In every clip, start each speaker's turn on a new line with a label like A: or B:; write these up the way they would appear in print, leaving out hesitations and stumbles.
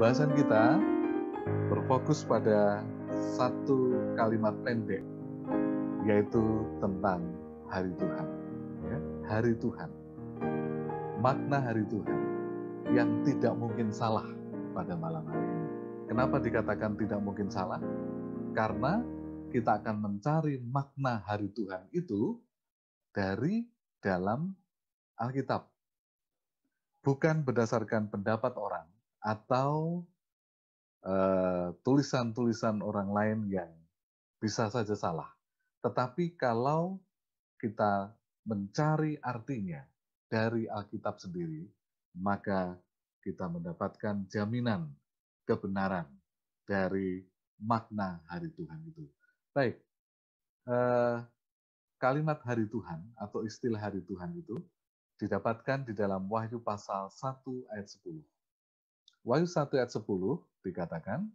A: Pembahasan kita berfokus pada satu kalimat pendek, yaitu tentang hari Tuhan. Ya, hari Tuhan. Makna hari Tuhan yang tidak mungkin salah pada malam hari ini. Kenapa dikatakan tidak mungkin salah? Karena kita akan mencari makna hari Tuhan itu dari dalam Alkitab. Bukan berdasarkan pendapat orang atau tulisan-tulisan orang lain yang bisa saja salah. Tetapi kalau kita mencari artinya dari Alkitab sendiri, maka kita mendapatkan jaminan kebenaran dari makna hari Tuhan itu. Baik, kalimat hari Tuhan atau istilah hari Tuhan itu didapatkan di dalam Wahyu pasal 1 ayat 10. Wahyu 1 ayat 10 dikatakan,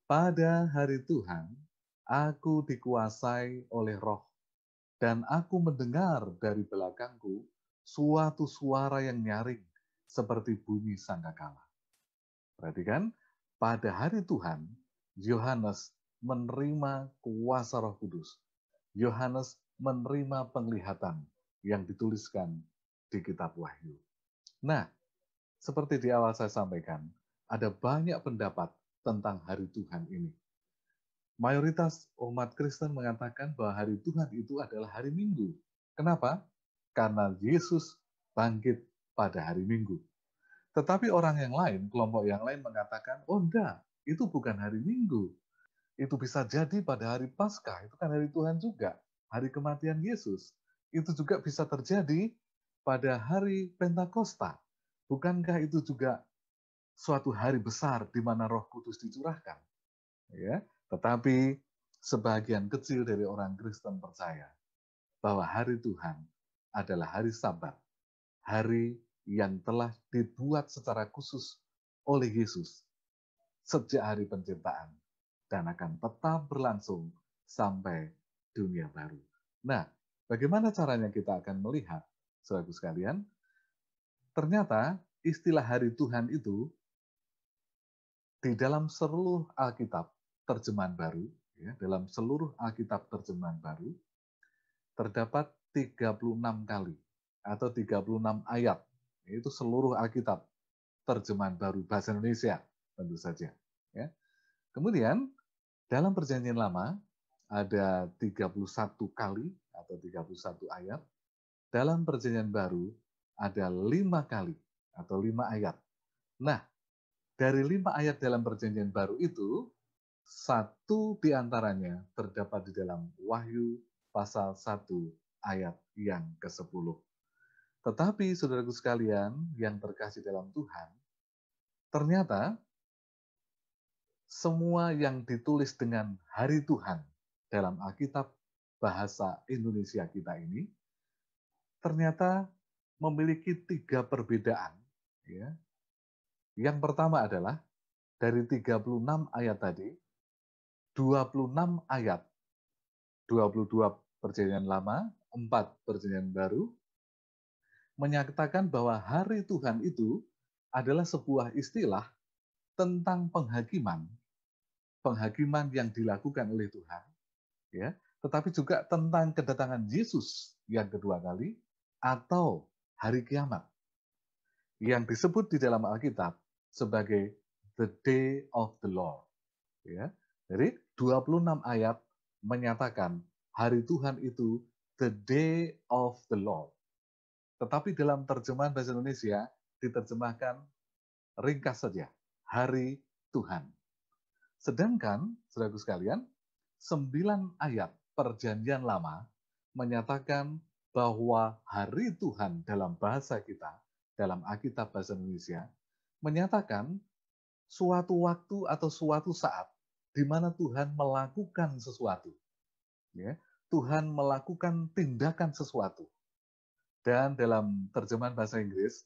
A: pada hari Tuhan, aku dikuasai oleh roh, dan aku mendengar dari belakangku suatu suara yang nyaring seperti bunyi sangkakala. Perhatikan, pada hari Tuhan, Yohanes menerima kuasa Roh Kudus. Yohanes menerima penglihatan yang dituliskan di kitab Wahyu. Nah, seperti di awal saya sampaikan, ada banyak pendapat tentang hari Tuhan ini. Mayoritas umat Kristen mengatakan bahwa hari Tuhan itu adalah hari Minggu. Kenapa? Karena Yesus bangkit pada hari Minggu. Tetapi orang yang lain, kelompok yang lain mengatakan, oh enggak, itu bukan hari Minggu. Itu bisa jadi pada hari Paskah, itu kan hari Tuhan juga. Hari kematian Yesus. Itu juga bisa terjadi pada hari Pentakosta. Bukankah itu juga suatu hari besar di mana Roh Kudus dicurahkan? Ya, tetapi sebagian kecil dari orang Kristen percaya bahwa hari Tuhan adalah hari Sabat, hari yang telah dibuat secara khusus oleh Yesus sejak hari penciptaan dan akan tetap berlangsung sampai dunia baru. Nah, bagaimana caranya kita akan melihat, saudaraku sekalian? Ternyata istilah hari Tuhan itu di dalam seluruh Alkitab terjemahan baru, ya, dalam seluruh Alkitab terjemahan baru, terdapat 36 kali atau 36 ayat, yaitu seluruh Alkitab terjemahan baru bahasa Indonesia, tentu saja. Ya. Kemudian, dalam perjanjian lama, ada 31 kali atau 31 ayat. Dalam perjanjian baru, ada 5 kali atau 5 ayat. Nah, dari 5 ayat dalam perjanjian baru itu, satu di antaranya terdapat di dalam Wahyu pasal 1 ayat yang ke-10. Tetapi saudaraku sekalian yang terkasih dalam Tuhan, ternyata semua yang ditulis dengan hari Tuhan dalam Alkitab bahasa Indonesia kita ini, ternyata memiliki 3 perbedaan. Ya. Yang pertama adalah dari 36 ayat tadi, 26 ayat, 22 perjanjian lama, 4 perjanjian baru, menyatakan bahwa hari Tuhan itu adalah sebuah istilah tentang penghakiman yang dilakukan oleh Tuhan, ya, tetapi juga tentang kedatangan Yesus yang kedua kali atau hari kiamat yang disebut di dalam Alkitab sebagai the day of the Lord. Ya. Jadi 26 ayat menyatakan hari Tuhan itu the day of the Lord. Tetapi dalam terjemahan bahasa Indonesia diterjemahkan ringkas saja, hari Tuhan. Sedangkan, saudaraku sekalian, 9 ayat perjanjian lama menyatakan bahwa hari Tuhan dalam bahasa kita, dalam Alkitab bahasa Indonesia, menyatakan suatu waktu atau suatu saat di mana Tuhan melakukan sesuatu. Ya, Tuhan melakukan tindakan sesuatu. Dan dalam terjemahan bahasa Inggris,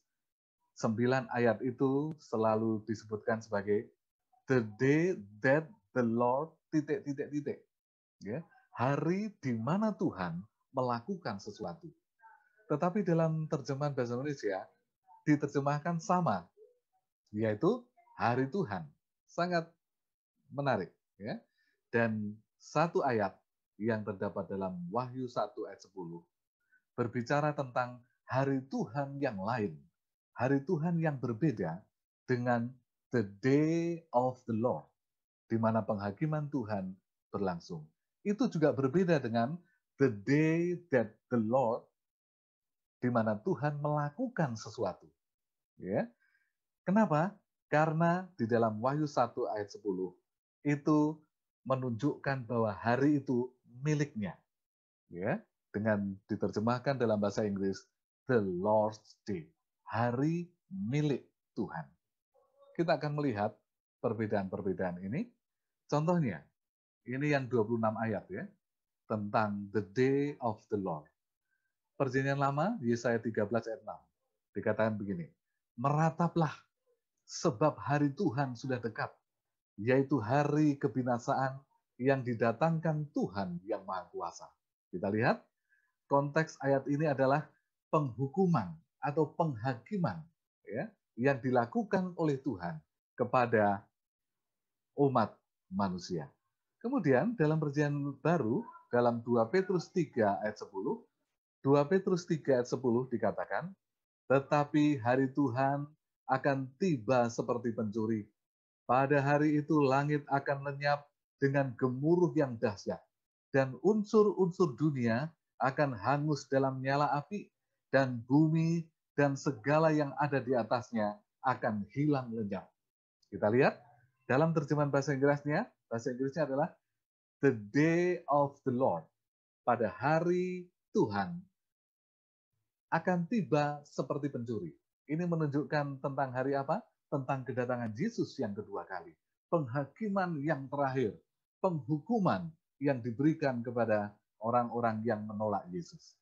A: 9 ayat itu selalu disebutkan sebagai the day that the Lord ... Ya, hari di mana Tuhan melakukan sesuatu. Tetapi dalam terjemahan bahasa Indonesia diterjemahkan sama, yaitu hari Tuhan. Sangat menarik, ya. Dan satu ayat yang terdapat dalam Wahyu 1 ayat 10 berbicara tentang hari Tuhan yang lain, hari Tuhan yang berbeda dengan the day of the Lord, di mana penghakiman Tuhan berlangsung. Itu juga berbeda dengan the day that the Lord, di mana Tuhan melakukan sesuatu. Ya. Kenapa? Karena di dalam Wahyu 1 ayat 10 itu menunjukkan bahwa hari itu miliknya. Ya, dengan diterjemahkan dalam bahasa Inggris the Lord's Day, hari milik Tuhan. Kita akan melihat perbedaan-perbedaan ini. Contohnya, ini yang 26 ayat ya, tentang the day of the Lord. Perjanjian Lama, Yesaya 13 ayat 6, dikatakan begini, merataplah sebab hari Tuhan sudah dekat, yaitu hari kebinasaan yang didatangkan Tuhan yang Maha Kuasa. Kita lihat, konteks ayat ini adalah penghukuman atau penghakiman ya, yang dilakukan oleh Tuhan kepada umat manusia. Kemudian dalam perjanjian baru, dalam 2 Petrus 3 ayat 10, 2 Petrus 3 ayat 10 dikatakan, tetapi hari Tuhan akan tiba seperti pencuri. Pada hari itu langit akan lenyap dengan gemuruh yang dahsyat, dan unsur-unsur dunia akan hangus dalam nyala api, dan bumi dan segala yang ada di atasnya akan hilang lenyap. Kita lihat dalam terjemahan bahasa Inggrisnya adalah the day of the Lord. Pada hari Tuhan akan tiba seperti pencuri. Ini menunjukkan tentang hari apa? Tentang kedatangan Yesus yang kedua kali. Penghakiman yang terakhir. Penghukuman yang diberikan kepada orang-orang yang menolak Yesus.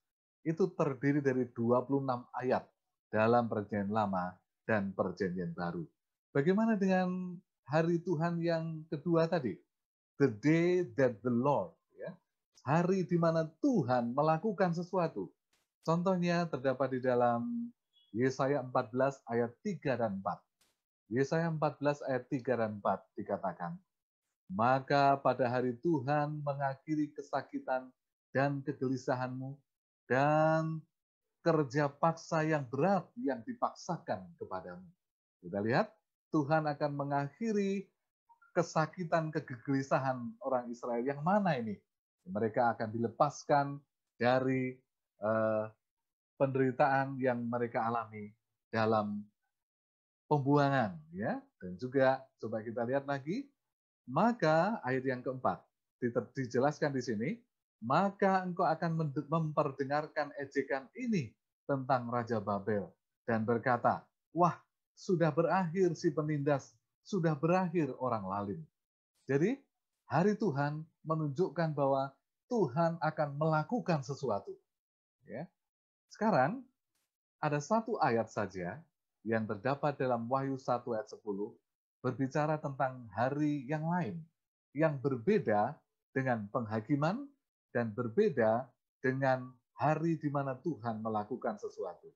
A: Itu terdiri dari 26 ayat dalam Perjanjian Lama dan Perjanjian Baru. Bagaimana dengan hari Tuhan yang kedua tadi? The day that the Lord, ya. Hari di mana Tuhan melakukan sesuatu. Contohnya terdapat di dalam Yesaya 14 ayat 3 dan 4. Yesaya 14 ayat 3 dan 4 dikatakan, maka pada hari Tuhan mengakhiri kesakitan dan kegelisahanmu dan kerja paksa yang berat yang dipaksakan kepadamu. Kita lihat, Tuhan akan mengakhiri kesakitan, kegelisahan orang Israel. Yang mana ini? Mereka akan dilepaskan dari penderitaan yang mereka alami dalam pembuangan, ya. Dan juga coba kita lihat lagi, maka ayat yang keempat dijelaskan di sini, maka engkau akan memperdengarkan ejekan ini tentang Raja Babel dan berkata, wah, sudah berakhir si penindas, sudah berakhir orang lalim. Jadi hari Tuhan menunjukkan bahwa Tuhan akan melakukan sesuatu. Ya. Sekarang ada satu ayat saja yang terdapat dalam Wahyu 1 ayat 10 berbicara tentang hari yang lain, yang berbeda dengan penghakiman dan berbeda dengan hari di mana Tuhan melakukan sesuatu.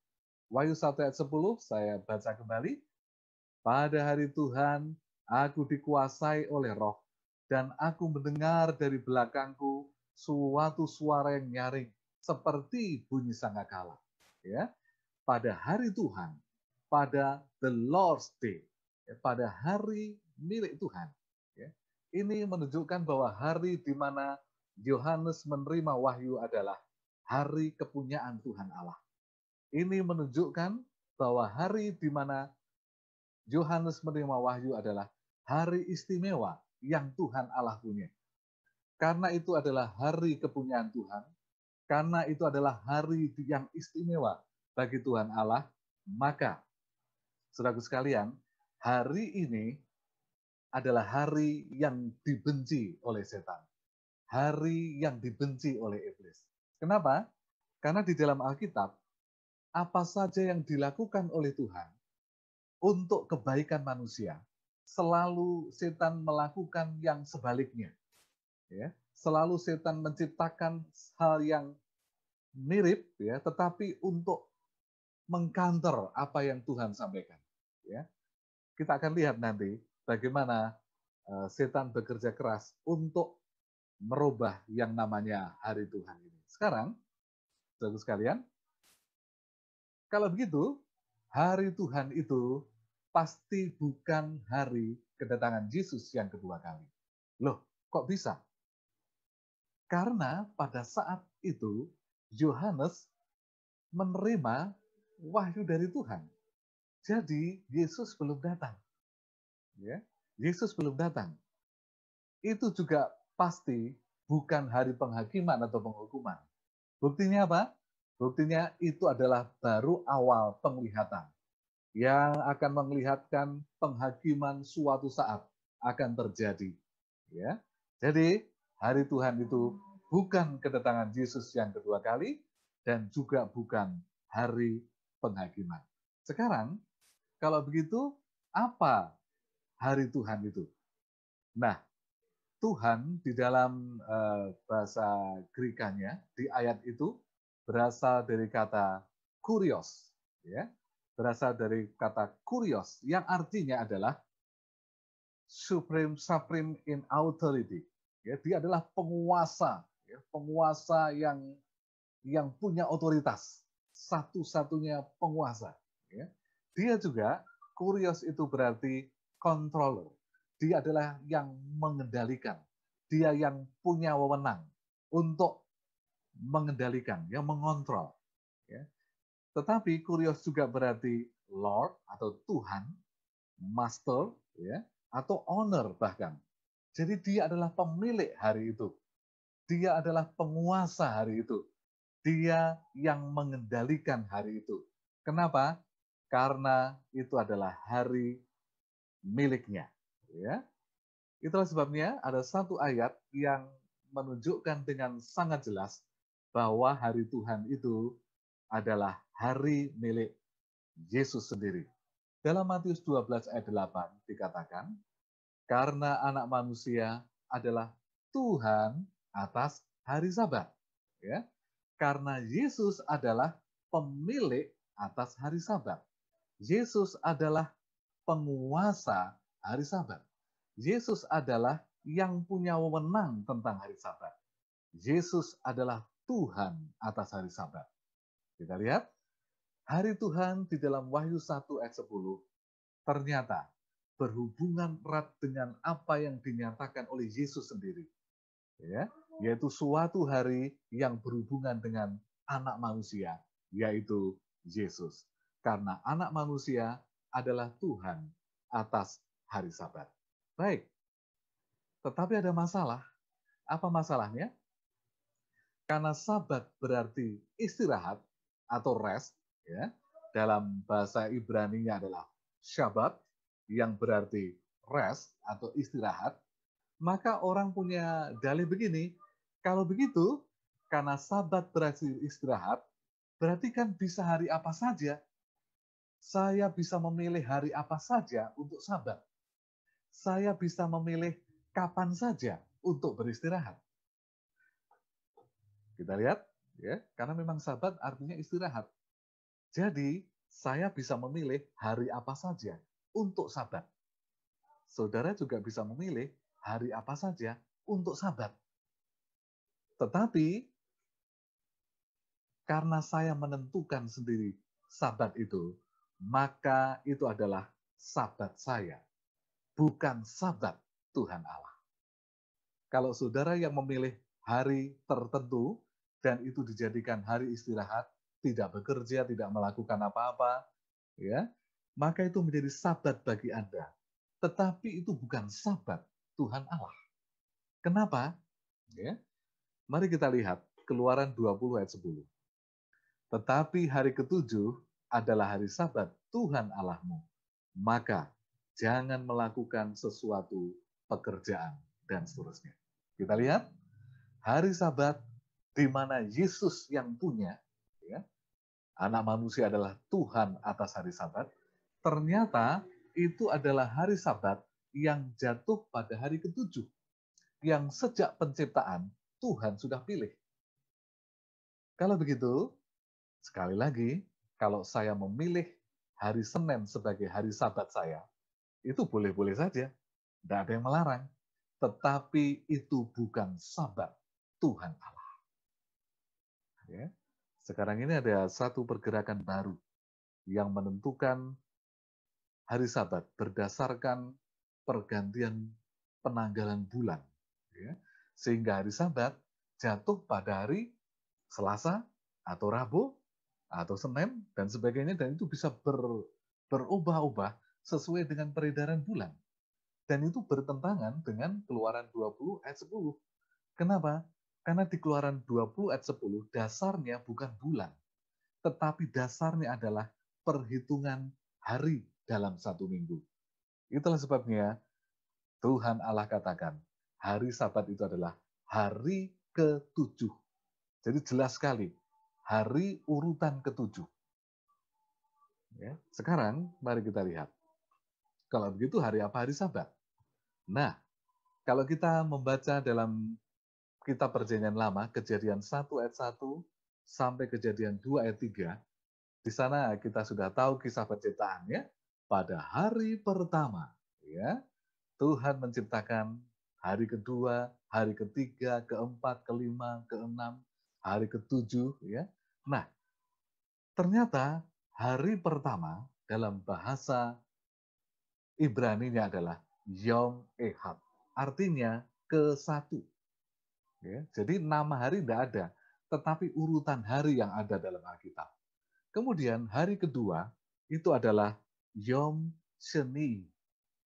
A: Wahyu 1 ayat 10, saya baca kembali. Pada hari Tuhan, aku dikuasai oleh roh, dan aku mendengar dari belakangku suatu suara yang nyaring, seperti bunyi sangkakala. Ya, pada hari Tuhan, pada the Lord's Day, pada hari milik Tuhan. Ini menunjukkan bahwa hari di mana Yohanes menerima wahyu adalah hari kepunyaan Tuhan Allah. Ini menunjukkan bahwa hari di mana Yohanes menerima wahyu adalah hari istimewa yang Tuhan Allah punya. Karena itu adalah hari kepunyaan Tuhan, karena itu adalah hari yang istimewa bagi Tuhan Allah, maka saudaraku sekalian, hari ini adalah hari yang dibenci oleh setan. Hari yang dibenci oleh iblis. Kenapa? Karena di dalam Alkitab, apa saja yang dilakukan oleh Tuhan untuk kebaikan manusia, selalu setan melakukan yang sebaliknya. Ya, selalu setan menciptakan hal yang mirip, ya, tetapi untuk mengcounter apa yang Tuhan sampaikan. Ya. kita akan lihat nanti bagaimana setan bekerja keras untuk merubah yang namanya hari Tuhan ini. Sekarang, saudara sekalian, kalau begitu, hari Tuhan itu pasti bukan hari kedatangan Yesus yang kedua kali. Loh, kok bisa? Karena pada saat itu Yohanes menerima wahyu dari Tuhan. Jadi Yesus belum datang. Ya, Yesus belum datang. Itu juga pasti bukan hari penghakiman atau penghukuman. Buktinya apa? Buktinya itu adalah baru awal penglihatan yang akan melihatkan penghakiman suatu saat akan terjadi. Ya, jadi hari Tuhan itu bukan kedatangan Yesus yang kedua kali dan juga bukan hari penghakiman. Sekarang, kalau begitu, apa hari Tuhan itu? Nah, Tuhan di dalam bahasa Grekanya di ayat itu berasal dari kata kurios, ya, berasal dari kata kurios yang artinya adalah supreme in authority. Ya, dia adalah penguasa, ya, penguasa yang punya otoritas, satu-satunya penguasa. Ya. Dia juga kurios itu berarti controller. Dia adalah yang mengendalikan. Dia yang punya wewenang untuk mengendalikan, yang mengontrol. Ya. Tetapi kurios juga berarti Lord atau Tuhan, Master, ya, atau owner bahkan. Jadi dia adalah pemilik hari itu. Dia adalah penguasa hari itu. Dia yang mengendalikan hari itu. Kenapa? Karena itu adalah hari miliknya. Ya. Itulah sebabnya ada satu ayat yang menunjukkan dengan sangat jelas bahwa hari Tuhan itu adalah hari milik Yesus sendiri. Dalam Matius 12 ayat 8 dikatakan, karena anak manusia adalah Tuhan atas hari Sabat. Ya. Karena Yesus adalah pemilik atas hari Sabat. Yesus adalah penguasa hari Sabat. Yesus adalah yang punya wewenang tentang hari Sabat. Yesus adalah Tuhan atas hari Sabat. Kita lihat, hari Tuhan di dalam Wahyu 1 ayat 10 ternyata berhubungan erat dengan apa yang dinyatakan oleh Yesus sendiri. Ya, yaitu suatu hari yang berhubungan dengan anak manusia, yaitu Yesus. Karena anak manusia adalah Tuhan atas hari Sabat. Baik, tetapi ada masalah. Apa masalahnya? Karena Sabat berarti istirahat atau rest, ya. Dalam bahasa Ibrani-nya adalah Shabbat, yang berarti rest atau istirahat. Maka orang punya dalih begini, kalau begitu, karena Sabat berarti istirahat, berarti kan bisa hari apa saja. Saya bisa memilih hari apa saja untuk Sabat. Saya bisa memilih kapan saja untuk beristirahat. Kita lihat, ya, karena memang Sabat artinya istirahat. Jadi, saya bisa memilih hari apa saja untuk Sabat. Saudara juga bisa memilih hari apa saja untuk Sabat. Tetapi, karena saya menentukan sendiri Sabat itu, maka itu adalah Sabat saya, bukan Sabat Tuhan Allah. Kalau saudara yang memilih hari tertentu, dan itu dijadikan hari istirahat, tidak bekerja, tidak melakukan apa-apa, ya, maka itu menjadi Sabat bagi Anda. Tetapi itu bukan Sabat Tuhan Allah. Kenapa? Ya, mari kita lihat Keluaran 20 ayat 10. Tetapi hari ketujuh adalah hari Sabat Tuhan Allahmu. Maka jangan melakukan sesuatu pekerjaan dan seterusnya. Kita lihat hari Sabat di mana Yesus yang punya, ya, anak manusia adalah Tuhan atas hari Sabat. Ternyata itu adalah hari Sabat yang jatuh pada hari ketujuh, yang sejak penciptaan Tuhan sudah pilih. Kalau begitu, sekali lagi, kalau saya memilih hari Senin sebagai hari Sabat saya, itu boleh-boleh saja. Tidak ada yang melarang. Tetapi itu bukan Sabat Tuhan Allah. Ya. Sekarang ini ada satu pergerakan baru yang menentukan hari Sabat berdasarkan pergantian penanggalan bulan. Ya. Sehingga hari Sabat jatuh pada hari Selasa atau Rabu atau Senin dan sebagainya, dan itu bisa berubah-ubah sesuai dengan peredaran bulan. Dan itu bertentangan dengan Keluaran 20 ayat 10. Kenapa? Karena di Keluaran 20 ayat 10 dasarnya bukan bulan, tetapi dasarnya adalah perhitungan hari dalam satu minggu. Itulah sebabnya Tuhan Allah katakan, hari Sabat itu adalah hari ke-7. Jadi jelas sekali, hari urutan ke-7. Ya. Sekarang mari kita lihat. Kalau begitu hari apa hari Sabat? Nah, kalau kita membaca dalam Kitab Perjanjian Lama, Kejadian 1 ayat 1 sampai Kejadian 2 ayat 3, di sana kita sudah tahu kisah penciptaannya. Pada hari pertama, ya, Tuhan menciptakan hari kedua, hari ketiga, keempat, kelima, keenam, hari ketujuh, ya. Nah, ternyata hari pertama dalam bahasa Ibrani-nya adalah Yom Ehad, artinya ke-1. Ya, jadi nama hari tidak ada, tetapi urutan hari yang ada dalam Alkitab. Kemudian hari kedua itu adalah Yom Sheni.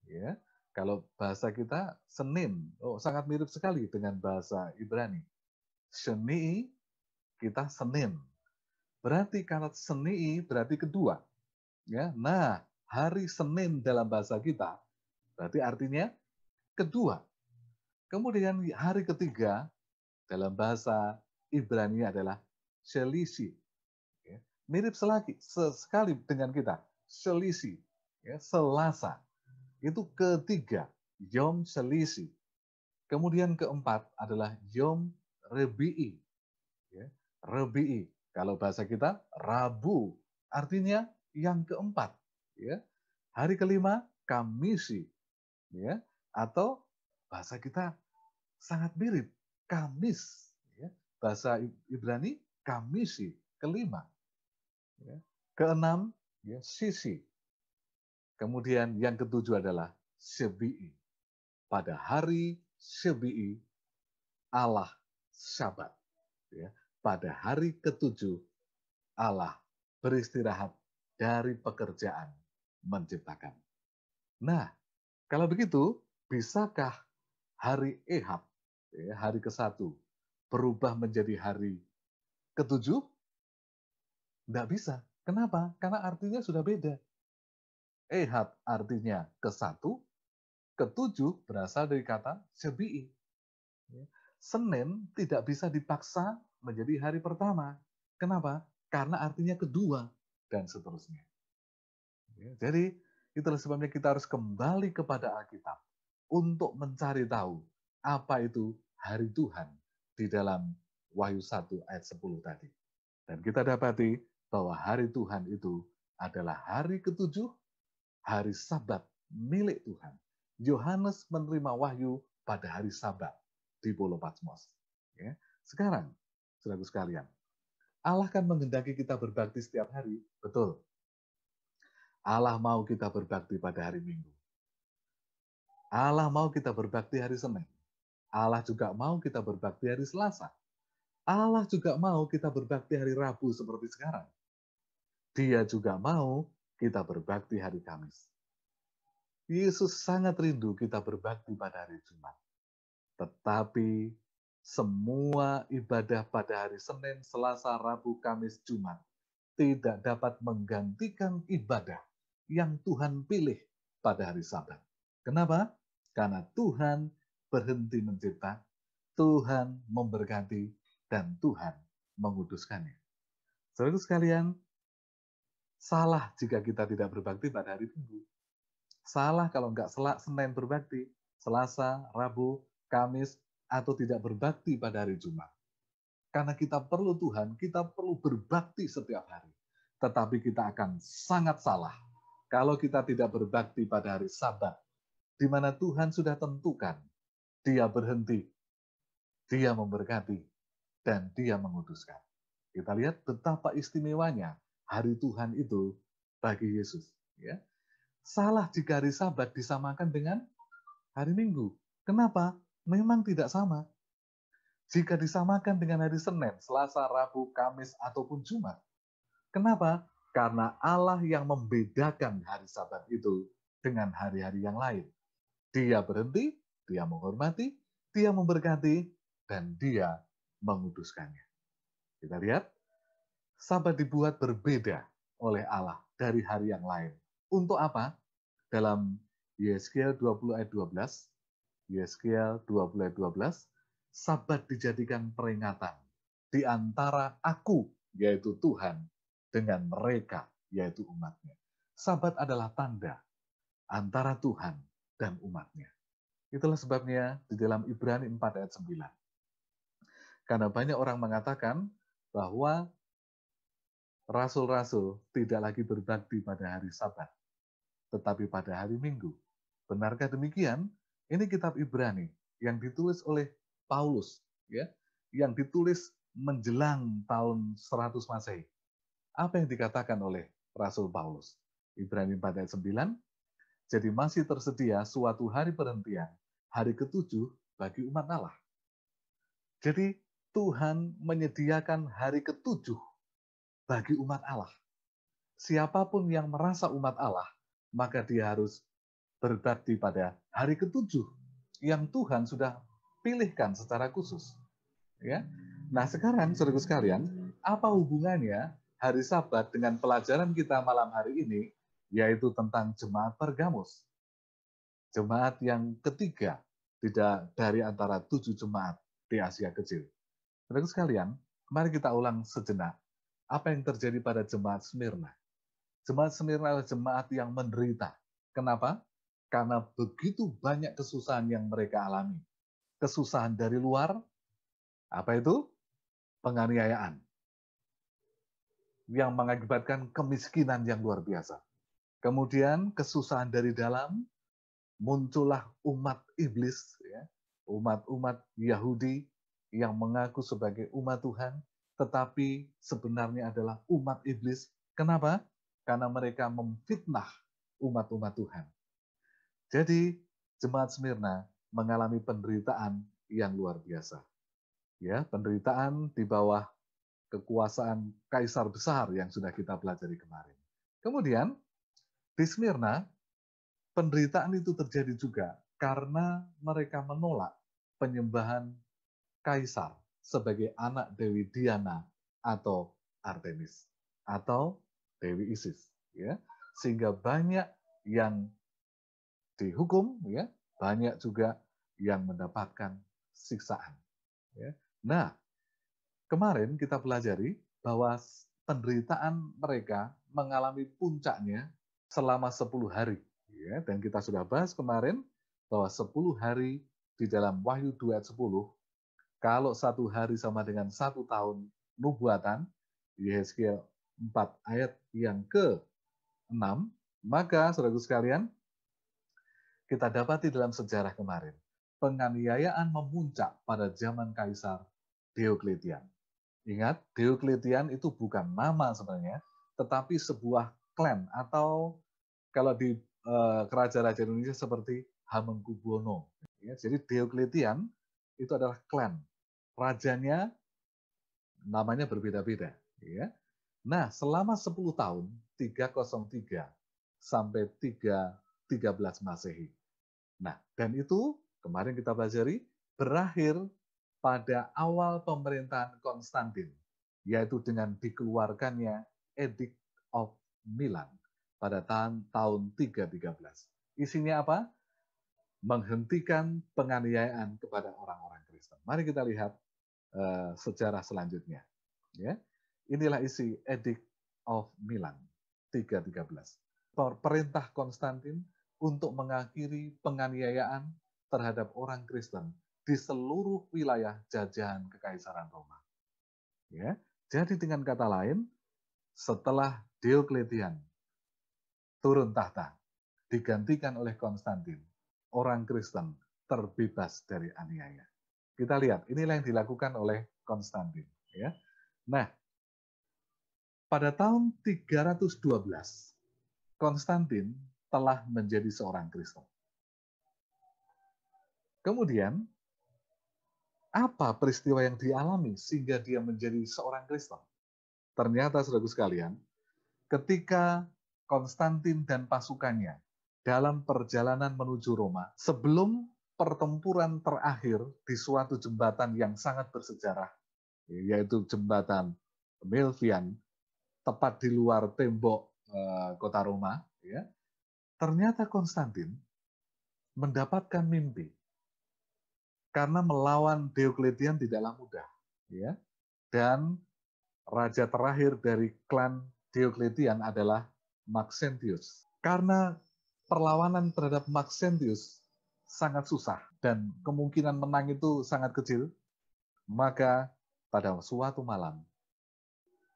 A: Ya, kalau bahasa kita Senin, sangat mirip sekali dengan bahasa Ibrani. Sheni kita Senin. Berarti kalau Sheni berarti kedua. Ya, nah hari Senin dalam bahasa kita berarti artinya kedua. Kemudian hari ketiga dalam bahasa Ibrani adalah Shelisi. Ya, mirip sekali dengan kita. Shelisi, ya, Selasa. Itu ketiga, Yom Shelisi. Kemudian keempat adalah Yom Rebi'i. Ya, Rebi'i. Kalau bahasa kita Rabu, artinya yang keempat. Ya. Hari kelima Kamisi. Ya. Atau bahasa kita sangat mirip, Kamis. Ya. Bahasa Ibrani Kamisi, kelima. Ya. Keenam, ya, Sisi. Kemudian yang ketujuh adalah Shebi'i. Pada hari Shebi'i, Allah Syabat. Ya. Pada hari ketujuh, Allah beristirahat dari pekerjaan menciptakan. Nah, kalau begitu, bisakah hari Ehad, ya, hari ke-1, berubah menjadi hari ke-7? Tidak bisa. Kenapa? Karena artinya sudah beda. Ehad artinya ke-1, ke-7 berasal dari kata Shebi'i. Senin tidak bisa dipaksa menjadi hari pertama. Kenapa? Karena artinya kedua, dan seterusnya. Jadi, itulah sebabnya kita harus kembali kepada Alkitab untuk mencari tahu apa itu hari Tuhan di dalam Wahyu 1 ayat 10 tadi. Dan kita dapati bahwa hari Tuhan itu adalah hari ke-7, hari Sabat milik Tuhan. Yohanes menerima wahyu pada hari Sabat di Pulau Patmos. Ya. Sekarang, saudaraku sekalian, Allah kan menghendaki kita berbakti setiap hari, betul. Allah mau kita berbakti pada hari Minggu. Allah mau kita berbakti hari Senin. Allah juga mau kita berbakti hari Selasa. Allah juga mau kita berbakti hari Rabu seperti sekarang. Dia juga mau kita berbakti hari Kamis. Yesus sangat rindu kita berbakti pada hari Jumat. Tetapi semua ibadah pada hari Senin, Selasa, Rabu, Kamis, Jumat tidak dapat menggantikan ibadah yang Tuhan pilih pada hari Sabat. Kenapa? Karena Tuhan berhenti mencipta, Tuhan memberkati, dan Tuhan menguduskannya. Saudara sekalian, salah jika kita tidak berbakti pada hari Minggu. Salah kalau nggak Senin berbakti, Selasa, Rabu, Kamis, atau tidak berbakti pada hari Jumat. Karena kita perlu Tuhan, kita perlu berbakti setiap hari. Tetapi kita akan sangat salah Kalau kita tidak berbakti pada hari Sabat, di mana Tuhan sudah tentukan, Dia berhenti, Dia memberkati, dan Dia menguduskan. Kita lihat betapa istimewanya hari Tuhan itu bagi Yesus. Ya. Salah jika hari Sabat disamakan dengan hari Minggu. Kenapa? Memang tidak sama. Jika disamakan dengan hari Senin, Selasa, Rabu, Kamis, ataupun Jumat. Kenapa? Karena Allah yang membedakan hari Sabat itu dengan hari-hari yang lain. Dia berhenti, Dia menghormati, Dia memberkati, dan Dia menguduskannya. Kita lihat, Sabat dibuat berbeda oleh Allah dari hari yang lain. Untuk apa? Dalam Yeskiel 20 ayat 12, Yeskiel 20 ayat 12, Sabat dijadikan peringatan di antara aku, yaitu Tuhan, dengan mereka, yaitu umatnya. Sabat adalah tanda antara Tuhan dan umatnya. Itulah sebabnya di dalam Ibrani 4 ayat 9. Karena banyak orang mengatakan bahwa rasul-rasul tidak lagi berbakti pada hari Sabat, tetapi pada hari Minggu. Benarkah demikian? Ini kitab Ibrani yang ditulis oleh Paulus, ya, yang ditulis menjelang tahun 100 Masehi. Apa yang dikatakan oleh Rasul Paulus? Ibrani 4 ayat 9, jadi masih tersedia suatu hari perhentian, hari ketujuh bagi umat Allah. Jadi Tuhan menyediakan hari ketujuh bagi umat Allah. Siapapun yang merasa umat Allah, maka dia harus berbakti pada hari ketujuh yang Tuhan sudah pilihkan secara khusus. Ya. Nah sekarang, saudara sekalian, apa hubungannya hari Sabat dengan pelajaran kita malam hari ini, yaitu tentang jemaat Pergamus. Jemaat yang ketiga tidak dari antara 7 jemaat di Asia Kecil. Saudara sekalian, mari kita ulang sejenak apa yang terjadi pada jemaat Smyrna. Jemaat Smyrna adalah jemaat yang menderita. Kenapa? Karena begitu banyak kesusahan yang mereka alami. Kesusahan dari luar, apa itu? Penganiayaan. Yang mengakibatkan kemiskinan yang luar biasa. Kemudian kesusahan dari dalam, muncullah umat iblis, ya, umat-umat Yahudi yang mengaku sebagai umat Tuhan, tetapi sebenarnya adalah umat iblis. Kenapa? Karena mereka memfitnah umat-umat Tuhan. Jadi jemaat Smyrna mengalami penderitaan yang luar biasa. Ya, penderitaan di bawah kekuasaan kaisar besar yang sudah kita pelajari kemarin. Kemudian di Smyrna penderitaan itu terjadi juga karena mereka menolak penyembahan kaisar sebagai anak Dewi Diana atau Artemis atau Dewi Isis, ya. Sehingga banyak yang dihukum, ya, banyak juga yang mendapatkan siksaan, ya. Nah, kemarin kita pelajari bahwa penderitaan mereka mengalami puncaknya selama 10 hari, ya, dan kita sudah bahas kemarin bahwa 10 hari di dalam Wahyu 2 ayat 10, kalau 1 hari sama dengan 1 tahun nubuatan, Yeskiel 4 ayat yang ke-6, maka saudaraku sekalian, kita dapati dalam sejarah kemarin, penganiayaan memuncak pada zaman Kaisar Diokletian. Ingat, Diokletian itu bukan nama sebenarnya, tetapi sebuah klan atau kalau di kerajaan Indonesia seperti Hamengkubuwono. Ya, jadi Diokletian itu adalah klan. Rajanya namanya berbeda-beda. Ya. Nah, selama 10 tahun, 303 sampai 313 Masehi. Nah, dan itu kemarin kita pelajari berakhir pada awal pemerintahan Konstantin, yaitu dengan dikeluarkannya Edict of Milan pada tahun 313. Isinya apa? Menghentikan penganiayaan kepada orang-orang Kristen. Mari kita lihat sejarah selanjutnya. Ya. Inilah isi Edict of Milan 313. Perintah Konstantin untuk mengakhiri penganiayaan terhadap orang Kristen di seluruh wilayah jajahan Kekaisaran Roma. Ya, jadi dengan kata lain, setelah Diokletian turun tahta, digantikan oleh Konstantin. Orang Kristen terbebas dari aniaya. Kita lihat, inilah yang dilakukan oleh Konstantin. Ya. Nah, pada tahun 312, Konstantin telah menjadi seorang Kristen. Kemudian, apa peristiwa yang dialami sehingga dia menjadi seorang Kristen? Ternyata, saudaraku sekalian, ketika Konstantin dan pasukannya dalam perjalanan menuju Roma, sebelum pertempuran terakhir di suatu jembatan yang sangat bersejarah, yaitu jembatan Milvian, tepat di luar tembok kota Roma, ya, ternyata Konstantin mendapatkan mimpi karena melawan Diokletian tidaklah mudah, ya, dan raja terakhir dari klan Diokletian adalah Maxentius. Karena perlawanan terhadap Maxentius sangat susah dan kemungkinan menang itu sangat kecil, maka pada suatu malam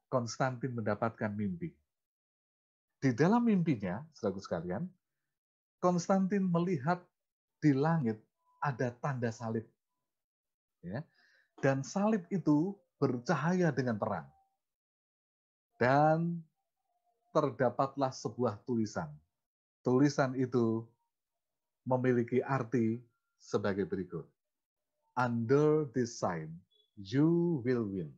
A: Konstantin mendapatkan mimpi. Di dalam mimpinya, saudaraku sekalian, Konstantin melihat di langit ada tanda salib. Ya, dan salib itu bercahaya dengan terang. Dan terdapatlah sebuah tulisan. Tulisan itu memiliki arti sebagai berikut. Under this sign, you will win.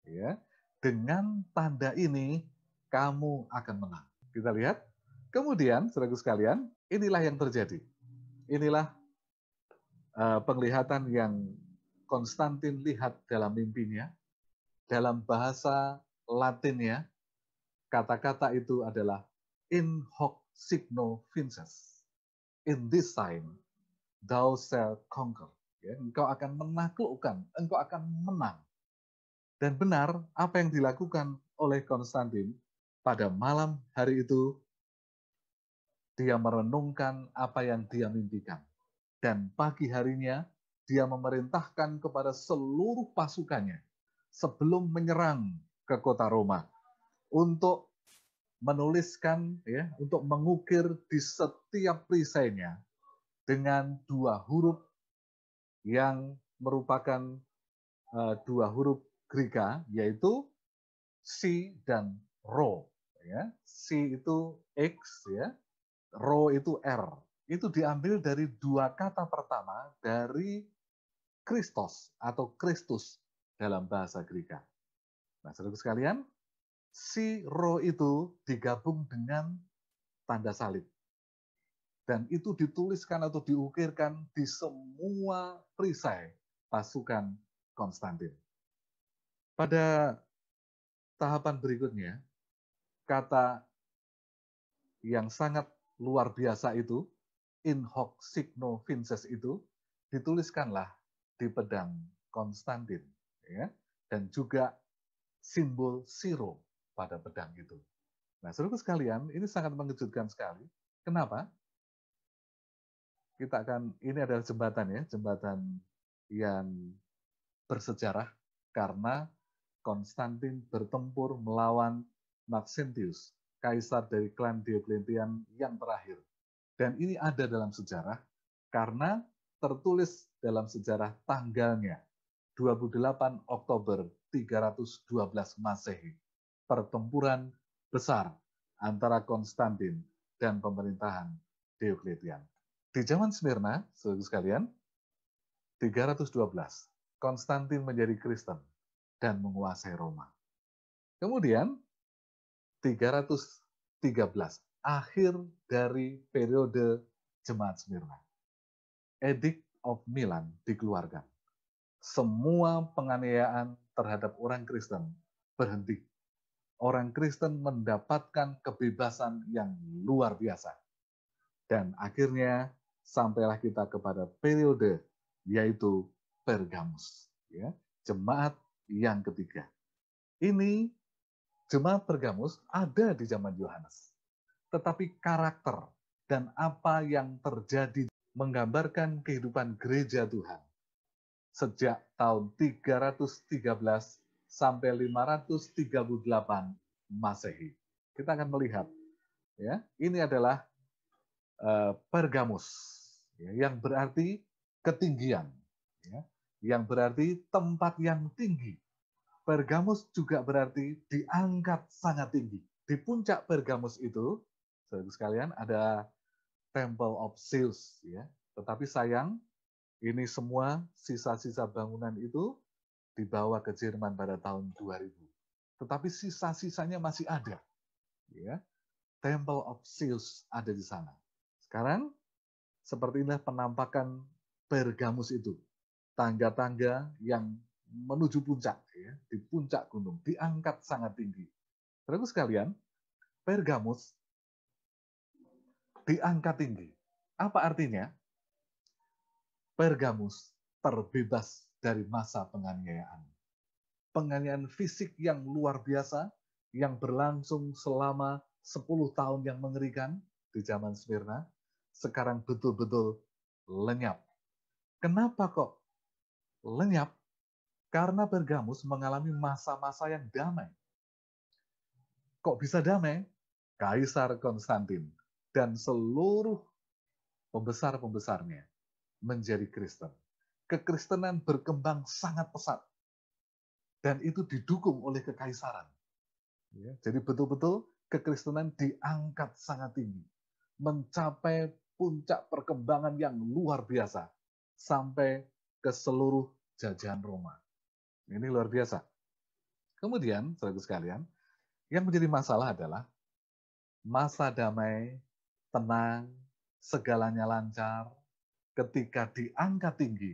A: Ya, dengan tanda ini, kamu akan menang. Kita lihat. Kemudian, saudaraku sekalian, inilah yang terjadi. Inilah penglihatan yang Konstantin lihat dalam mimpinya. Dalam bahasa Latinnya, kata-kata itu adalah in hoc signo vinces. In this sign, thou shalt conquer. Ya, engkau akan menaklukkan, engkau akan menang. Dan benar, apa yang dilakukan oleh Konstantin pada malam hari itu, dia merenungkan apa yang dia mimpikan. Dan pagi harinya, dia memerintahkan kepada seluruh pasukannya sebelum menyerang ke kota Roma untuk menuliskan, ya, untuk mengukir di setiap perisainya dengan dua huruf yang merupakan dua huruf Greka, yaitu Si dan Rho. Ya. Si itu X, ya, Rho itu R. Itu diambil dari dua kata pertama dari Kristos atau Kristus dalam bahasa Greka. Nah, saudara sekalian, si Rho itu digabung dengan tanda salib. Dan itu dituliskan atau diukirkan di semua perisai pasukan Konstantin. Pada tahapan berikutnya, kata yang sangat luar biasa itu, in hoc signo vinces itu, dituliskanlah di pedang Konstantin. Ya, dan juga simbol siro pada pedang itu. Nah, saudara sekalian, ini sangat mengejutkan sekali. Kenapa? Kita akan, ini adalah jembatan ya, jembatan yang bersejarah karena Konstantin bertempur melawan Maxentius, kaisar dari klan Diokletian yang terakhir. Dan ini ada dalam sejarah karena tertulis dalam sejarah tanggalnya 28 Oktober 312 Masehi. Pertempuran besar antara Konstantin dan pemerintahan Diokletian. Di zaman Smyrna, saudara sekalian, 312, Konstantin menjadi Kristen dan menguasai Roma. Kemudian 313, akhir dari periode Jemaat Smyrna. Edict of Milan dikeluarkan. Semua penganiayaan terhadap orang Kristen berhenti. Orang Kristen mendapatkan kebebasan yang luar biasa. Dan akhirnya sampailah kita kepada periode, yaitu Pergamus. Ya, jemaat yang ketiga. Ini jemaat Pergamus ada di zaman Yohanes. Tetapi karakter dan apa yang terjadi menggambarkan kehidupan gereja Tuhan sejak tahun 313 sampai 538 Masehi. Kita akan melihat Ya, ini adalah Pergamus, ya, yang berarti ketinggian, ya, yang berarti tempat yang tinggi. Pergamus juga berarti diangkat sangat tinggi. Di puncak Pergamus itu, saudara sekalian, ada Temple of Zeus, ya. Tetapi sayang, ini semua sisa-sisa bangunan itu dibawa ke Jerman pada tahun 2000. Tetapi sisa-sisanya masih ada, ya. Temple of Zeus ada di sana. Sekarang seperti inilah penampakan Pergamus itu. Tangga-tangga yang menuju puncak, ya, di puncak gunung, diangkat sangat tinggi. Terus sekalian, Pergamus diangkat tinggi. Apa artinya? Pergamus terbebas dari masa penganiayaan. Penganiayaan fisik yang luar biasa, yang berlangsung selama 10 tahun yang mengerikan di zaman Smyrna, sekarang betul-betul lenyap. Kenapa kok lenyap? Karena Pergamus mengalami masa-masa yang damai. Kok bisa damai? Kaisar Konstantin dan seluruh pembesar-pembesarnya menjadi Kristen. Kekristenan berkembang sangat pesat. Dan itu didukung oleh kekaisaran. Ya, jadi betul-betul kekristenan diangkat sangat tinggi. Mencapai puncak perkembangan yang luar biasa. Sampai ke seluruh jajahan Roma. Ini luar biasa. Kemudian, saudara sekalian, yang menjadi masalah adalah masa damai, tenang, segalanya lancar, ketika diangkat tinggi,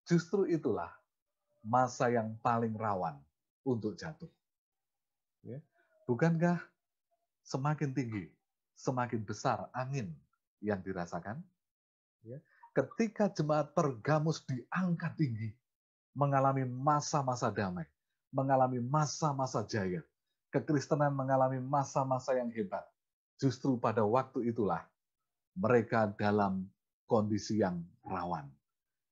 A: justru itulah masa yang paling rawan untuk jatuh. Ya. Bukankah semakin tinggi, semakin besar angin yang dirasakan? Ya. Ketika jemaat Pergamus diangkat tinggi, mengalami masa-masa damai, mengalami masa-masa jaya, kekristenan mengalami masa-masa yang hebat. Justru pada waktu itulah mereka dalam kondisi yang rawan.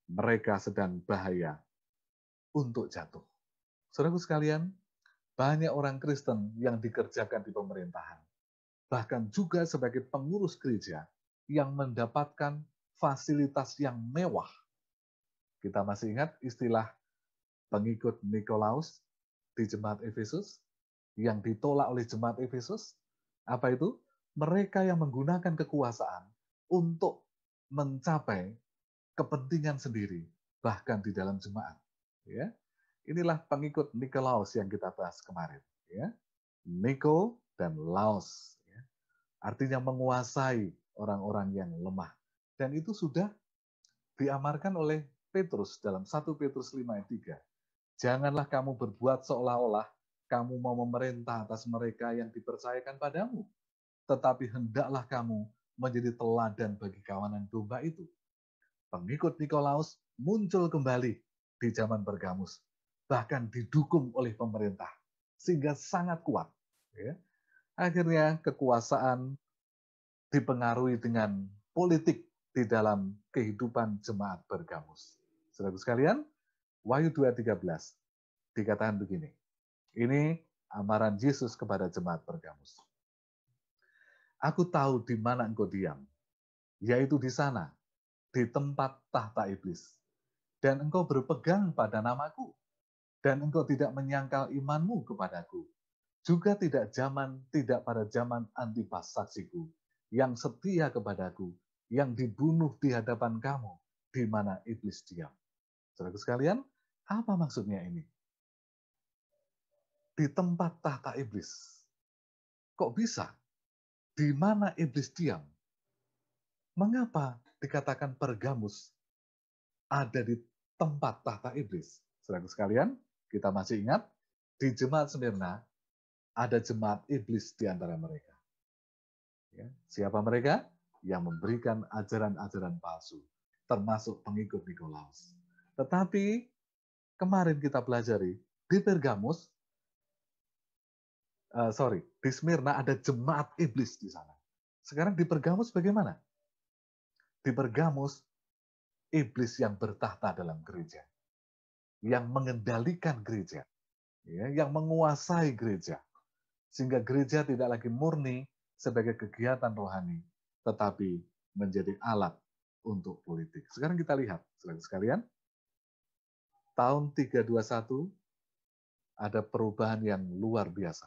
A: Mereka sedang bahaya untuk jatuh. Saudaraku sekalian, banyak orang Kristen yang dikerjakan di pemerintahan, bahkan juga sebagai pengurus gereja yang mendapatkan fasilitas yang mewah. Kita masih ingat istilah pengikut Nikolaus di jemaat Efesus yang ditolak oleh jemaat Efesus? Apa itu? Mereka yang menggunakan kekuasaan untuk mencapai kepentingan sendiri, bahkan di dalam jemaat. Ya, inilah pengikut Nikolaus yang kita bahas kemarin. Ya, Niko dan Laos, ya, artinya menguasai orang-orang yang lemah. Dan itu sudah diamarkan oleh Petrus dalam 1 Petrus 5 ayat 3. Janganlah kamu berbuat seolah-olah kamu mau memerintah atas mereka yang dipercayakan padamu, tetapi hendaklah kamu menjadi teladan bagi kawanan domba itu. Pengikut Nikolaus muncul kembali di zaman Pergamus, bahkan didukung oleh pemerintah, sehingga sangat kuat. Ya. Akhirnya kekuasaan dipengaruhi dengan politik di dalam kehidupan jemaat Pergamus. Saudara sekalian, Wahyu 2:13 dikatakan begini. Ini amaran Yesus kepada jemaat Pergamus. Aku tahu di mana engkau diam, yaitu di sana, di tempat tahta iblis. Dan engkau berpegang pada namaku, dan engkau tidak menyangkal imanmu kepadaku. Juga tidak pada zaman Antipas saksiku, yang setia kepadaku, yang dibunuh di hadapan kamu, di mana iblis diam. Saudara sekalian, apa maksudnya ini? Di tempat tahta iblis. Kok bisa? Di mana iblis diam? Mengapa dikatakan Pergamus ada di tempat tahta iblis? Saudara sekalian, kita masih ingat, di jemaat Smyrna ada jemaat iblis di antara mereka. Ya, siapa mereka? Yang memberikan ajaran-ajaran palsu, termasuk pengikut Nikolaus. Tetapi kemarin kita pelajari, di Pergamus, di Smyrna ada jemaat iblis di sana. Sekarang di Pergamus bagaimana? Di Pergamus, iblis yang bertahta dalam gereja, yang mengendalikan gereja, ya, yang menguasai gereja, sehingga gereja tidak lagi murni sebagai kegiatan rohani, tetapi menjadi alat untuk politik. Sekarang kita lihat, saudara sekalian, tahun 321 ada perubahan yang luar biasa.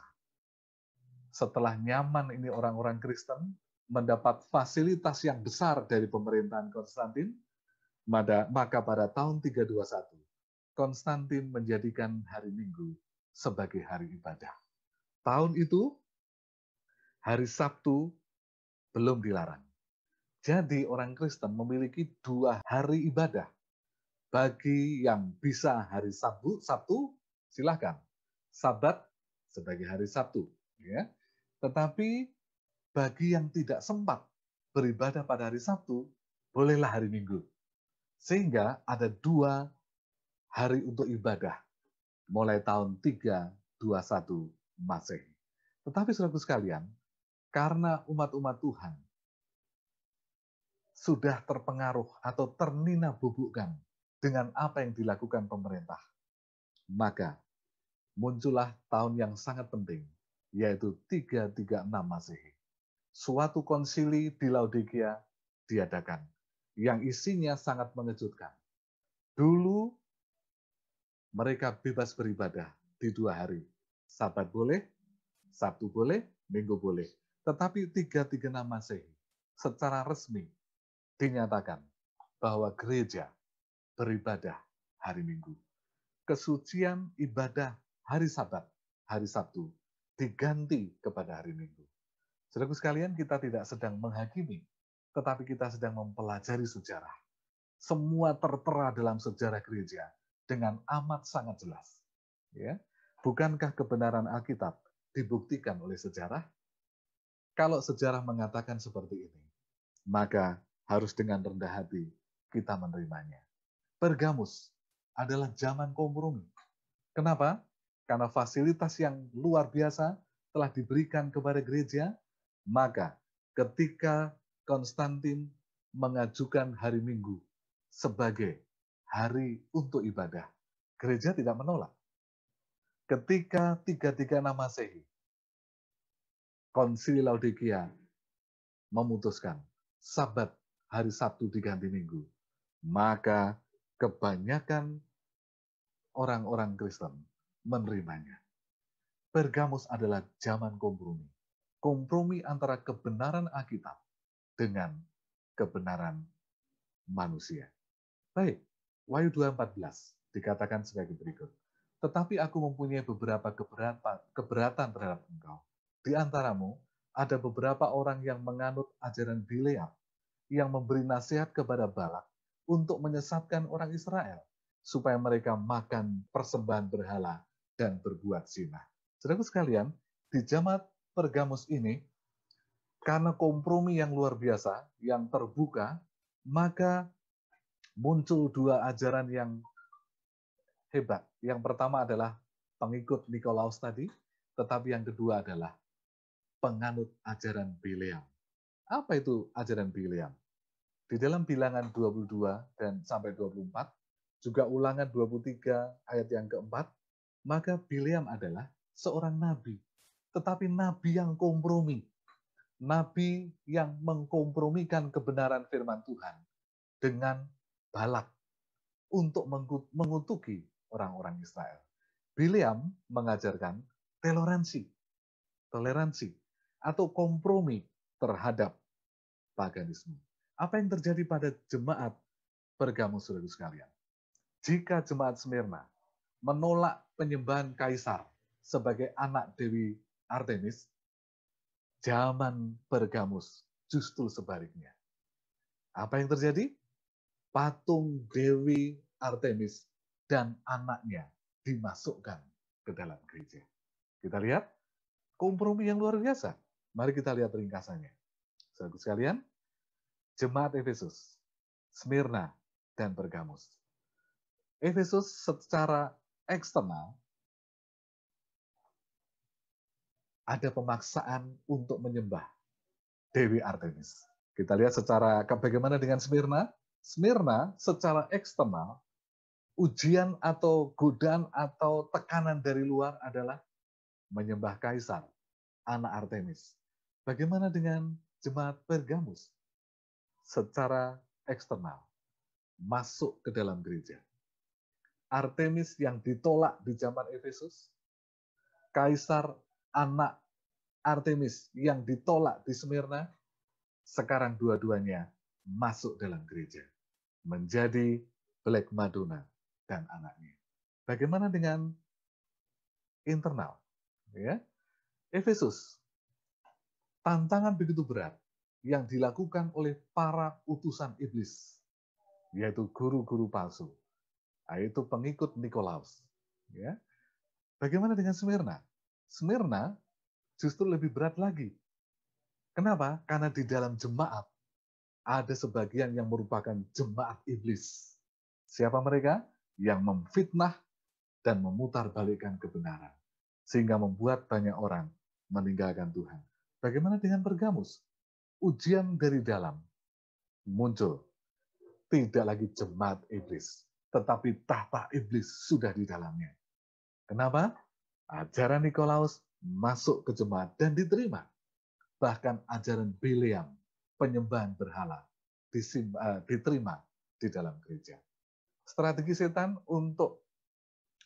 A: Setelah nyaman ini orang-orang Kristen mendapat fasilitas yang besar dari pemerintahan Konstantin, maka pada tahun 321, Konstantin menjadikan hari Minggu sebagai hari ibadah. Tahun itu, hari Sabtu belum dilarang. Jadi orang Kristen memiliki 2 hari ibadah. Bagi yang bisa hari Sabtu silahkan. Sabat sebagai hari Sabtu. Ya. Tetapi bagi yang tidak sempat beribadah pada hari Sabtu, bolehlah hari Minggu. Sehingga ada 2 hari untuk ibadah mulai tahun 321 Masehi. Tetapi saudaraku sekalian, karena umat-umat Tuhan sudah terpengaruh atau ternina-bubukkan dengan apa yang dilakukan pemerintah, maka muncullah tahun yang sangat penting, yaitu 336 Masehi. Suatu konsili di Laodikia diadakan, yang isinya sangat mengejutkan. Dulu mereka bebas beribadah di 2 hari. Sabat boleh, Sabtu boleh, Minggu boleh. Tetapi 336 Masehi secara resmi dinyatakan bahwa gereja beribadah hari Minggu. Kesucian ibadah hari Sabat, hari Sabtu, diganti kepada hari Minggu. Saudaraku sekalian, kita tidak sedang menghakimi, tetapi kita sedang mempelajari sejarah. Semua tertera dalam sejarah gereja dengan amat sangat jelas. Ya, bukankah kebenaran Alkitab dibuktikan oleh sejarah? Kalau sejarah mengatakan seperti ini, maka harus dengan rendah hati kita menerimanya. Pergamus adalah zaman kompromi. Kenapa? Karena fasilitas yang luar biasa telah diberikan kepada gereja, maka ketika Konstantin mengajukan hari Minggu sebagai hari untuk ibadah, gereja tidak menolak. Ketika 336 Masehi, Konsili Laodikia memutuskan Sabat hari Sabtu diganti Minggu, maka kebanyakan orang-orang Kristen menerimanya. Pergamus adalah zaman kompromi. Kompromi antara kebenaran Alkitab dengan kebenaran manusia. Baik, Wahyu 2:14 dikatakan sebagai berikut. Tetapi aku mempunyai beberapa keberatan terhadap engkau. Di antaramu ada beberapa orang yang menganut ajaran Bileam, yang memberi nasihat kepada Balak untuk menyesatkan orang Israel, supaya mereka makan persembahan berhala dan berbuat zina. Saudaraku sekalian, di jemaat Pergamus ini, karena kompromi yang luar biasa, yang terbuka, maka muncul 2 ajaran yang hebat. Yang pertama adalah pengikut Nikolaus tadi, tetapi yang kedua adalah penganut ajaran Bileam. Apa itu ajaran Bileam? Di dalam Bilangan 22 dan sampai 24, juga Ulangan 23 ayat yang keempat, maka Bileam adalah seorang nabi, tetapi nabi yang kompromi. Nabi yang mengkompromikan kebenaran firman Tuhan dengan Balak untuk mengutuki orang-orang Israel. Bileam mengajarkan toleransi atau kompromi terhadap paganisme. Apa yang terjadi pada jemaat Pergamus, saudara sekalian? Jika jemaat Smyrna menolak penyembahan kaisar sebagai anak Dewi Artemis, zaman Pergamus justru sebaliknya. Apa yang terjadi? Patung Dewi Artemis dan anaknya dimasukkan ke dalam gereja. Kita lihat kompromi yang luar biasa. Mari kita lihat ringkasannya. Saudara sekalian, jemaat Efesus, Smyrna, dan Pergamus. Efesus secara eksternal ada pemaksaan untuk menyembah Dewi Artemis. Kita lihat secara bagaimana dengan Smyrna. Smyrna secara eksternal, ujian atau godaan atau tekanan dari luar adalah menyembah kaisar, anak Artemis. Bagaimana dengan jemaat Pergamus? Secara eksternal, masuk ke dalam gereja. Artemis yang ditolak di zaman Efesus, Kaisar anak Artemis yang ditolak di Smyrna, sekarang dua-duanya masuk dalam gereja. Menjadi Black Madonna dan anaknya. Bagaimana dengan internal? Ya, Efesus, tantangan begitu berat yang dilakukan oleh para utusan iblis, yaitu guru-guru palsu, yaitu pengikut Nikolaus. Ya, bagaimana dengan Smyrna? Smyrna justru lebih berat lagi. Kenapa? Karena di dalam jemaat ada sebagian yang merupakan jemaat iblis. Siapa mereka? Yang memfitnah dan memutarbalikkan kebenaran. Sehingga membuat banyak orang meninggalkan Tuhan. Bagaimana dengan Pergamus? Ujian dari dalam muncul. Tidak lagi jemaat iblis, tetapi tahta iblis sudah di dalamnya. Kenapa? Ajaran Nikolaus masuk ke jemaat dan diterima. Bahkan ajaran Bileam, penyembahan berhala, diterima di dalam gereja. Strategi setan untuk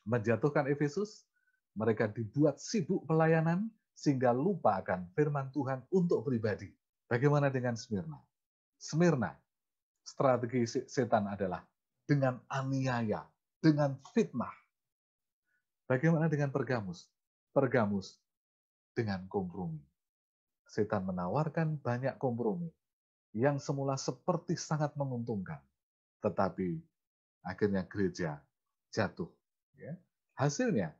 A: menjatuhkan Efesus, mereka dibuat sibuk pelayanan sehingga lupa akan firman Tuhan untuk pribadi. Bagaimana dengan Smyrna? Smyrna, strategi setan adalah dengan aniaya, dengan fitnah. Bagaimana dengan Pergamus? Pergamus dengan kompromi. Setan menawarkan banyak kompromi yang semula seperti sangat menguntungkan, tetapi akhirnya gereja jatuh. Ya. Hasilnya,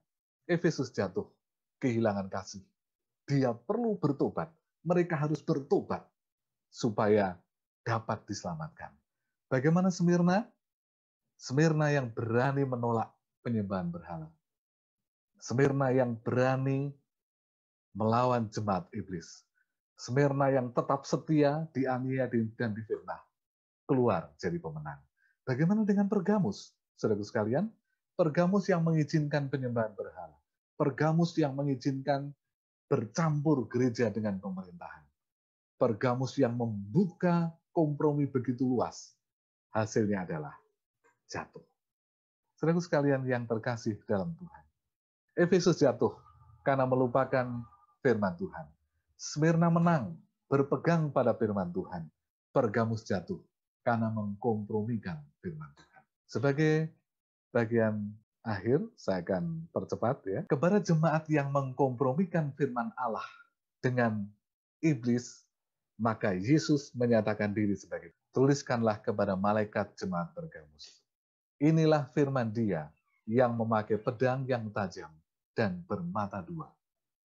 A: Efesus jatuh, kehilangan kasih. Dia perlu bertobat. Mereka harus bertobat supaya dapat diselamatkan. Bagaimana Smyrna? Smyrna yang berani menolak penyembahan berhala. Smyrna yang berani melawan jemaat iblis. Smyrna yang tetap setia, dianiaya dan difitnah. Keluar jadi pemenang. Bagaimana dengan Pergamus? Saudaraku sekalian, Pergamus yang mengizinkan penyembahan berhala. Pergamus yang mengizinkan bercampur gereja dengan pemerintahan. Pergamus yang membuka kompromi begitu luas. Hasilnya adalah jatuh. Saudaraku sekalian yang terkasih dalam Tuhan. Efesus jatuh karena melupakan firman Tuhan. Smyrna menang, berpegang pada firman Tuhan. Pergamus jatuh karena mengkompromikan firman Tuhan. Sebagai bagian akhir, saya akan percepat ya. Kepada jemaat yang mengkompromikan firman Allah dengan iblis, maka Yesus menyatakan diri sebagai, tuliskanlah kepada malaikat jemaat Pergamus. Inilah firman Dia yang memakai pedang yang tajam dan bermata dua.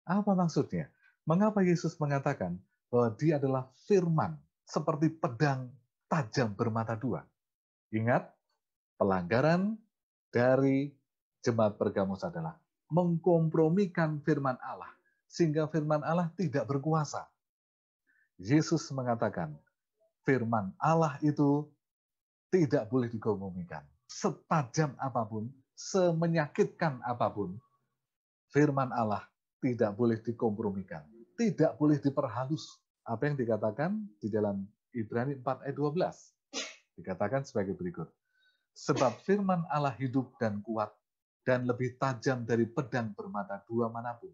A: Apa maksudnya? Mengapa Yesus mengatakan bahwa Dia adalah firman seperti pedang tajam bermata dua? Ingat, pelanggaran dari jemaat Pergamus adalah mengkompromikan firman Allah, sehingga firman Allah tidak berkuasa. Yesus mengatakan, firman Allah itu tidak boleh dikompromikan. Setajam apapun, semenyakitkan apapun, firman Allah tidak boleh dikompromikan, tidak boleh diperhalus. Apa yang dikatakan di dalam Ibrani 4 ayat 12? Dikatakan sebagai berikut. Sebab firman Allah hidup dan kuat, dan lebih tajam dari pedang bermata dua manapun.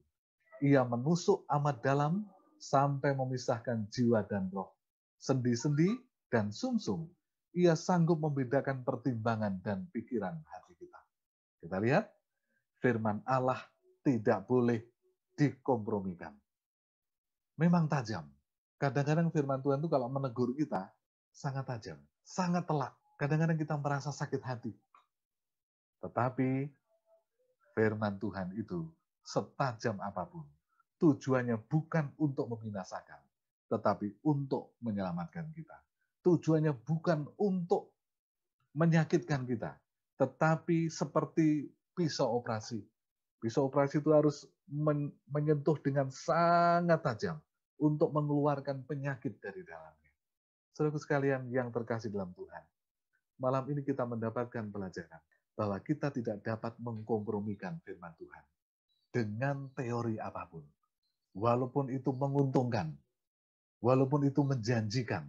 A: Ia menusuk amat dalam sampai memisahkan jiwa dan roh, sendi-sendi dan sumsum. Ia sanggup membedakan pertimbangan dan pikiran hati kita. Kita lihat, firman Allah tidak boleh dikompromikan. Memang tajam. Kadang-kadang firman Tuhan itu kalau menegur kita, sangat tajam, sangat telak. Kadang-kadang kita merasa sakit hati. Tetapi firman Tuhan itu setajam apapun. Tujuannya bukan untuk membinasakan, tetapi untuk menyelamatkan kita. Tujuannya bukan untuk menyakitkan kita, tetapi seperti pisau operasi. Pisau operasi itu harus menyentuh dengan sangat tajam untuk mengeluarkan penyakit dari dalamnya. Saudaraku sekalian yang terkasih dalam Tuhan, malam ini kita mendapatkan pelajaran bahwa kita tidak dapat mengkompromikan firman Tuhan dengan teori apapun. Walaupun itu menguntungkan, Walaupun itu menjanjikan,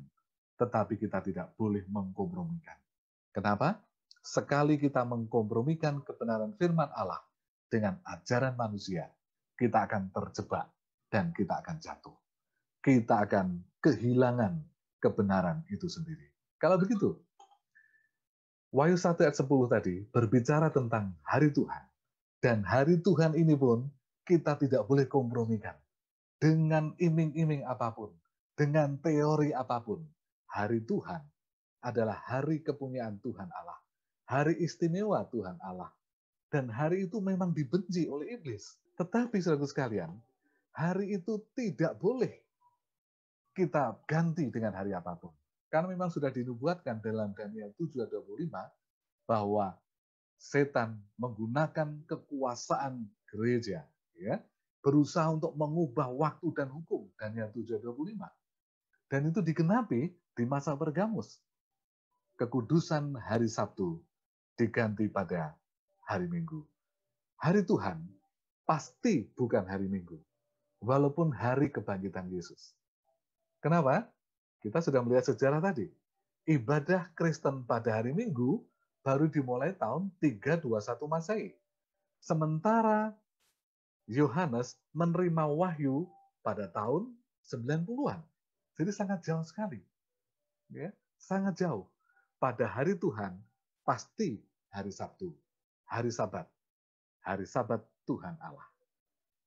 A: tetapi kita tidak boleh mengkompromikan. Kenapa? Sekali kita mengkompromikan kebenaran firman Allah dengan ajaran manusia, kita akan terjebak dan kita akan jatuh. Kita akan kehilangan kebenaran itu sendiri. Kalau begitu, Wahyu 1 ayat 10 tadi berbicara tentang hari Tuhan. Dan hari Tuhan ini pun kita tidak boleh kompromikan. Dengan iming-iming apapun, dengan teori apapun, hari Tuhan adalah hari kepunyaan Tuhan Allah. Hari istimewa Tuhan Allah. Dan hari itu memang dibenci oleh iblis. Tetapi saudara sekalian, hari itu tidak boleh kita ganti dengan hari apapun. Karena memang sudah dinubuatkan dalam Daniel 7:25 bahwa setan menggunakan kekuasaan gereja, ya, berusaha untuk mengubah waktu dan hukum, Daniel 7:25. Dan itu digenapi di masa Pergamus. Kekudusan hari Sabtu diganti pada hari Minggu. Hari Tuhan pasti bukan hari Minggu, walaupun hari kebangkitan Yesus. Kenapa? Kita sudah melihat sejarah tadi. Ibadah Kristen pada hari Minggu baru dimulai tahun 321 Masehi. Sementara Yohanes menerima wahyu pada tahun 90-an. Jadi sangat jauh sekali. Ya, sangat jauh. Pada hari Tuhan, pasti hari Sabtu. Hari Sabat. Hari Sabat Tuhan Allah.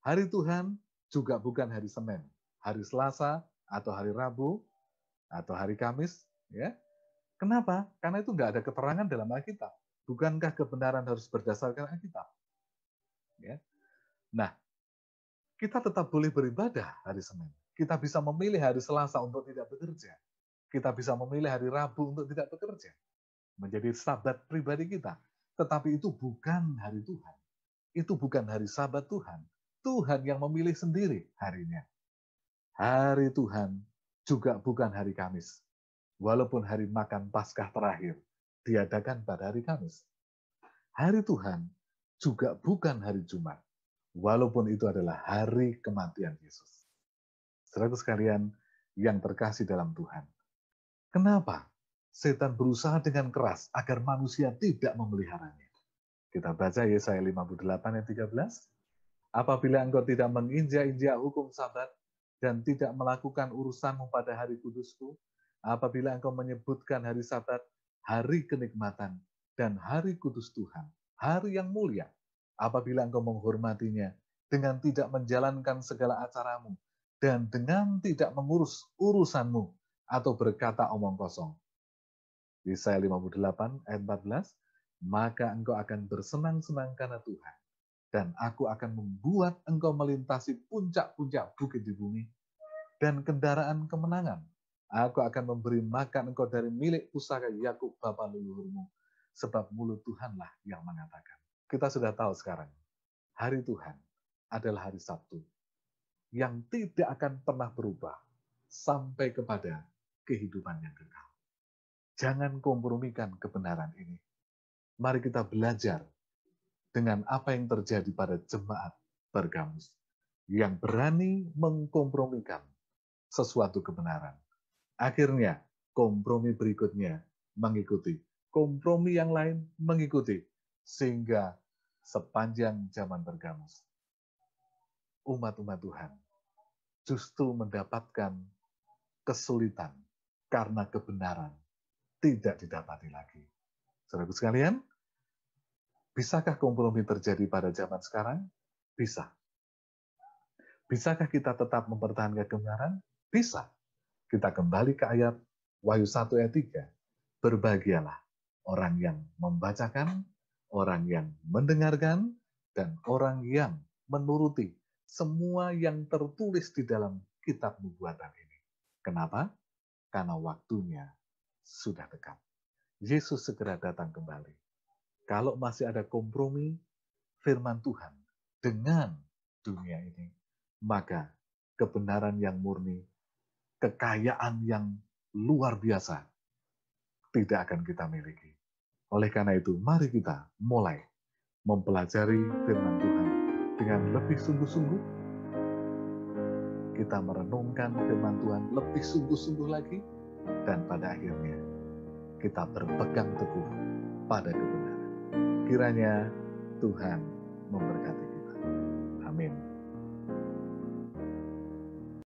A: Hari Tuhan juga bukan hari Senin. Hari Selasa, atau hari Rabu, atau hari Kamis. Ya. Kenapa? Karena itu nggak ada keterangan dalam Alkitab. Bukankah kebenaran harus berdasarkan Alkitab? Ya. Nah, kita tetap boleh beribadah hari Senin. Kita bisa memilih hari Selasa untuk tidak bekerja. Kita bisa memilih hari Rabu untuk tidak bekerja. Menjadi sabat pribadi kita. Tetapi itu bukan hari Tuhan. Itu bukan hari sabat Tuhan. Tuhan yang memilih sendiri harinya. Hari Tuhan juga bukan hari Kamis. Walaupun hari makan Paskah terakhir diadakan pada hari Kamis. Hari Tuhan juga bukan hari Jumat. Walaupun itu adalah hari kematian Yesus. Saudara sekalian yang terkasih dalam Tuhan. Kenapa setan berusaha dengan keras agar manusia tidak memeliharanya? Kita baca Yesaya 58 ayat 13. Apabila engkau tidak menginjak-injak hukum Sabat dan tidak melakukan urusanmu pada hari kudusku, apabila engkau menyebutkan hari Sabat, hari kenikmatan, dan hari kudus Tuhan, hari yang mulia, apabila engkau menghormatinya dengan tidak menjalankan segala acaramu, dan dengan tidak mengurus urusanmu, atau berkata omong kosong. Yesaya 58 ayat 14, maka engkau akan bersenang-senang karena Tuhan, dan aku akan membuat engkau melintasi puncak-puncak bukit di bumi, dan kendaraan kemenangan. Aku akan memberi makan engkau dari milik pusaka Yakub bapa leluhurmu, sebab mulut Tuhanlah yang mengatakan. Kita sudah tahu sekarang, hari Tuhan adalah hari Sabtu, yang tidak akan pernah berubah sampai kepada kehidupan yang kekal. Jangan kompromikan kebenaran ini. Mari kita belajar dengan apa yang terjadi pada jemaat Pergamus, yang berani mengkompromikan sesuatu kebenaran. Akhirnya, kompromi berikutnya mengikuti. Kompromi yang lain mengikuti. Sehingga sepanjang zaman Pergamus, umat-umat Tuhan justru mendapatkan kesulitan karena kebenaran tidak didapati lagi. Saudara sekalian, bisakah kompromi terjadi pada zaman sekarang? Bisa. Bisakah kita tetap mempertahankan kebenaran? Bisa. Kita kembali ke ayat Wahyu 1 ayat 3. Berbahagialah orang yang membacakan, orang yang mendengarkan, dan orang yang menuruti semua yang tertulis di dalam kitab nubuatan ini. Kenapa? Karena waktunya sudah dekat. Yesus segera datang kembali. Kalau masih ada kompromi firman Tuhan dengan dunia ini, maka kebenaran yang murni, kekayaan yang luar biasa tidak akan kita miliki. Oleh karena itu, mari kita mulai mempelajari firman Tuhan dengan lebih sungguh-sungguh. kita merenungkan firman Tuhan lebih sungguh-sungguh lagi, dan pada akhirnya kita berpegang teguh pada kebenaran. Kiranya Tuhan memberkati.